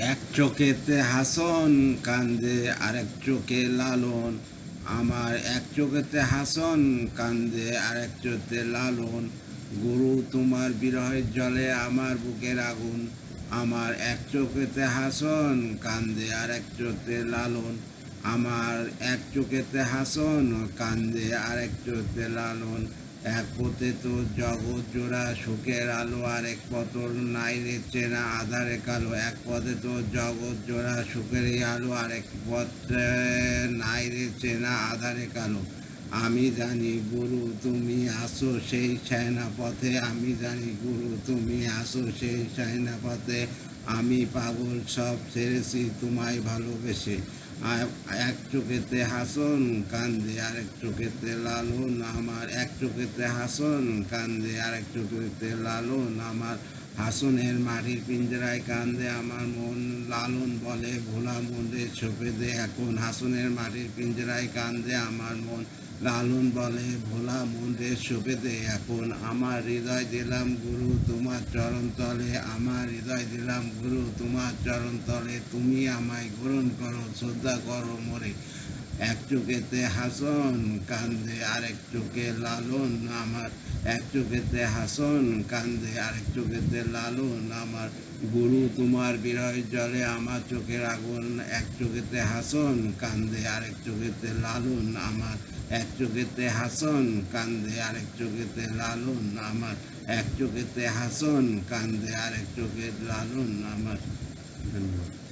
এক চোখেতে হাসন কান্দে আরেক চোখে লালন। আমার এক চোখেতে হাসন কান্দে আরেক চোখে লালন। গুরু তোমার বিরহের জলে আমার বুকের আগুন। আমার এক চোখেতে হাসন কান্দে আরেক চোখে লালন। আমার এক চোখেতে হাসন কান্দে আরেক চোখে লালন। এক পথে তো জগৎ জোড়া সুখের আলো, আরেক পথর নাই রে চেনা আধারে কালো। এক পথে তো জগৎ জোড়া সুখের আলো, আরেক পথে নাই রে চেনা আধারে কালো। আমি জানি গুরু তুমি আসো সেই ছায়না পথে, আমি জানি গুরু তুমি আসো সেই ছায়না পথে। আমি পাগল সব ছেড়েছি তোমায় ভালোবেসে। এক চোখেতে হাসন কান্দে আরেক চোখেতে লালন। আমার এক চোখেতে হাসন কান্দে আরেক চোখেতে লালন। আমার হাসনের মাটির পিঞ্জরায় কান্দে আমার মন, লালন বলে ভোলা মন রে ছোপে দে এখন। হাসনের মাটির পিঞ্জরায় কান্দে আমার মন, লালন বলে ভোলা মন রে ছোপে দে এখন। আমার হৃদয় দিলাম গুরু তোমার চরণ তলে, আমার হৃদয় দিলাম গুরু তোমার চরণ তলে। তুমি আমায় গ্রহণ করো, শ্রদ্ধা করো মোরে। এক চোখেতে হাসন কান্দে আরেক চোখে লালন। আমার এক চোখেতে হাসন কান্দে আরেক চোখেতে লালন। আমার গুরু তোমার বিরহের জলে আমার চোখের আগুন। এক চোখেতে হাসন কান্দে আরেক চোখেতে লালন। আমার এক চোখেতে হাসন কান্দে আরেক চোখেতে লালন। আমার এক চোখেতে হাসন কান্দে আরেক চোখে লালন। আমার ধন্যবাদ।